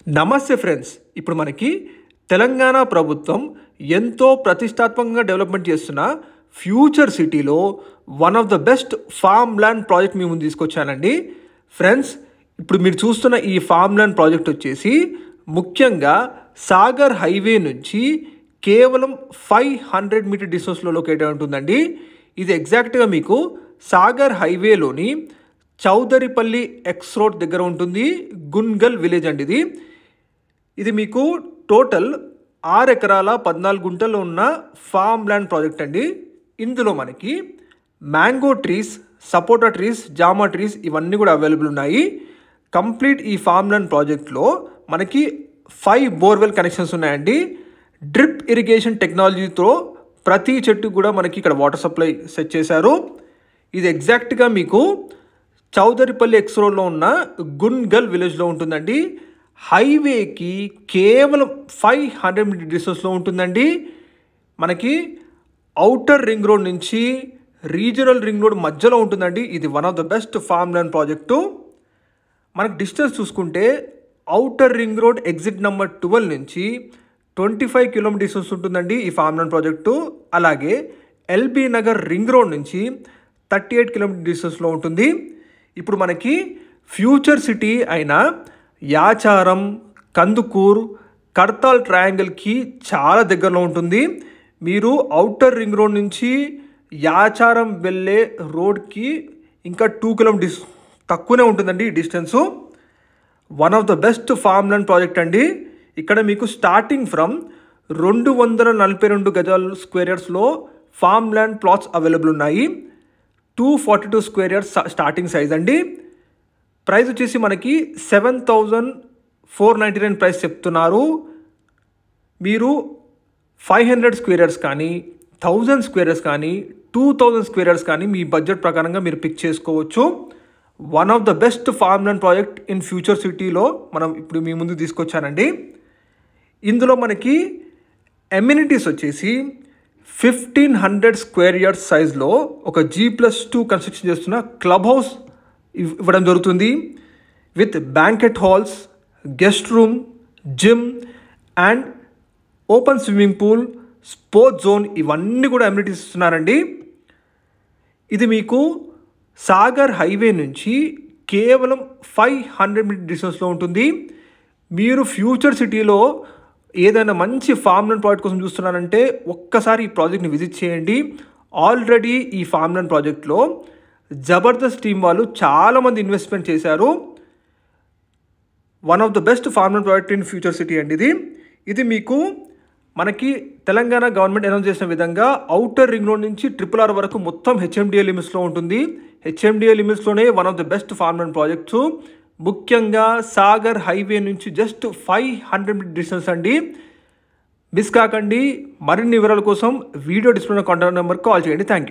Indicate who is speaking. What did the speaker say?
Speaker 1: నమస్తే ఫ్రెండ్స్, ఇప్పుడు మనకి తెలంగాణ ప్రభుత్వం ఎంతో ప్రతిష్టాత్మకంగా డెవలప్మెంట్ చేస్తున్న ఫ్యూచర్ సిటీలో one of the best farm land project మీ ముందు తీసుకొచ్చానండి. ఫ్రెండ్స్, ఇప్పుడు మీరు చూస్తున్న ఈ ఫార్మ్ ల్యాండ్ ప్రాజెక్ట్ వచ్చేసి ముఖ్యంగా సాగర్ హైవే నుంచి కేవలం 500 మీటర్ డిస్టెన్స్లో లొకేట్ అయి ఉంటుందండి. ఇది ఎగ్జాక్ట్గా మీకు సాగర్ హైవేలోని చౌదరిపల్లి ఎక్స్ రోడ్ దగ్గర ఉంటుంది. గున్గల్ విలేజ్ అండి. ఇది మీకు టోటల్ 6 ఎకరాల 14 గుంటల్లో ఉన్న ఫార్మ్ ల్యాండ్ ప్రాజెక్ట్ అండి. ఇందులో మనకి మ్యాంగో ట్రీస్, సపోటా ట్రీస్, జామా ట్రీస్ ఇవన్నీ కూడా అవైలబుల్ ఉన్నాయి. కంప్లీట్ ఈ ఫార్మ్ ల్యాండ్ ప్రాజెక్ట్లో మనకి 5 బోర్వెల్ కనెక్షన్స్ ఉన్నాయండి. డ్రిప్ ఇరిగేషన్ టెక్నాలజీతో ప్రతి చెట్టు కూడా మనకి ఇక్కడ వాటర్ సప్లై సెట్ చేశారు. ఇది ఎగ్జాక్ట్గా మీకు చౌదరిపల్లి ఎక్స్ రోడ్లో ఉన్న గున్గల్ విలేజ్లో ఉంటుందండి. హైవేకి కేవలం 500 మీటర్ డిస్టెన్స్లో ఉంటుందండి. మనకి ఔటర్ రింగ్ రోడ్ నుంచి రీజనల్ రింగ్ రోడ్ మధ్యలో ఉంటుందండి. ఇది one of the best farm land project. మనకి డిస్టెన్స్ చూసుకుంటే outer ring road exit number 12 నుంచి 25 కిలోమీటర్ డిస్టెన్స్ ఉంటుందండి ఈ ఫార్మ్ ల్యాండ్ ప్రాజెక్టు. అలాగే ఎల్బీ నగర్ రింగ్ రోడ్ నుంచి 38 కిలోమీటర్ డిస్టెన్స్లో ఉంటుంది. ఇప్పుడు మనకి ఫ్యూచర్ సిటీ అయిన యాచారం, కందుకూర్, కడతాల్ ట్రయాంగిల్కి చాలా దగ్గరలో ఉంటుంది. మీరు ఔటర్ రింగ్ రోడ్ నుంచి యాచారం వెళ్ళే రోడ్కి ఇంకా 2 కిలోమీటర్స్ తక్కువనే ఉంటుందండి ఈ distance. One of the best farm land project అండి. ఇక్కడ మీకు స్టార్టింగ్ ఫ్రమ్ 242 గజాలు స్క్వేర్ యార్డ్స్లో ఫార్మ్ ల్యాండ్ ప్లాట్స్ అవైలబుల్ ఉన్నాయి. 242 స్క్వేర్ యార్డ్స్ స్టార్టింగ్ సైజ్ అండి. ప్రైస్ వచ్చేసి మనకి 7,499 ప్రైస్ చెప్తున్నారు. మీరు 500 స్క్వేర్ యార్డ్స్ కానీ, 1000 స్క్వేర్ యార్డ్స్ కానీ, 2000 స్క్వేర్ యార్డ్స్ కానీ మీ బడ్జెట్ ప్రకారంగా మీరు పిక్ చేసుకోవచ్చు. One of the best farm land project in future సిటీలో మనం ఇప్పుడు మీ ముందు తీసుకొచ్చానండి. ఇందులో మనకి ఎమ్యూనిటీస్ వచ్చేసి 1500 స్క్వేర్ యార్డ్స్ సైజ్లో ఒక G+2 కన్స్ట్రక్షన్ చేస్తున్న క్లబ్ హౌస్ ఇవ్వడం జరుగుతుంది. With banquet halls, guest room, gym and open swimming pool, sports zone ఇవన్నీ కూడా ఎమ్యూనిటీస్ ఇస్తున్నారండి. ఇది మీకు సాగర్ హైవే నుంచి కేవలం 500 మీటర్ డిస్టెన్స్లో ఉంటుంది. మీరు ఫ్యూచర్ సిటీలో ఏదైనా మంచి ఫార్మ్ ల్యాండ్ ప్రాజెక్ట్ కోసం చూస్తున్నారంటే ఒక్కసారి ఈ ప్రాజెక్ట్ని విజిట్ చేయండి. ఆల్రెడీ ఈ ఫార్మ్ ల్యాండ్ ప్రాజెక్ట్లో జబర్దస్త్ టీం వాళ్ళు చాలామంది ఇన్వెస్ట్మెంట్ చేశారు. One of the best farm land project in future city అండి. ఇది మీకు మనకి తెలంగాణ గవర్నమెంట్ అనౌన్స్ చేసిన విధంగా ఔటర్ రింగ్ రోడ్ నుంచి RRR వరకు మొత్తం HMDA లిమిట్స్లో ఉంటుంది. HMDA లిమిట్స్లోనే one of the best farm land projects. ముఖ్యంగా సాగర్ హైవే నుంచి జస్ట్ 500 మీటర్ డిస్టెన్స్ అండి. మిస్ కాకండి. మరిన్ని వివరాల కోసం వీడియో డిస్ప్లేలో కాంటాక్ట్ నెంబర్ కాల్ చేయండి. Thank you.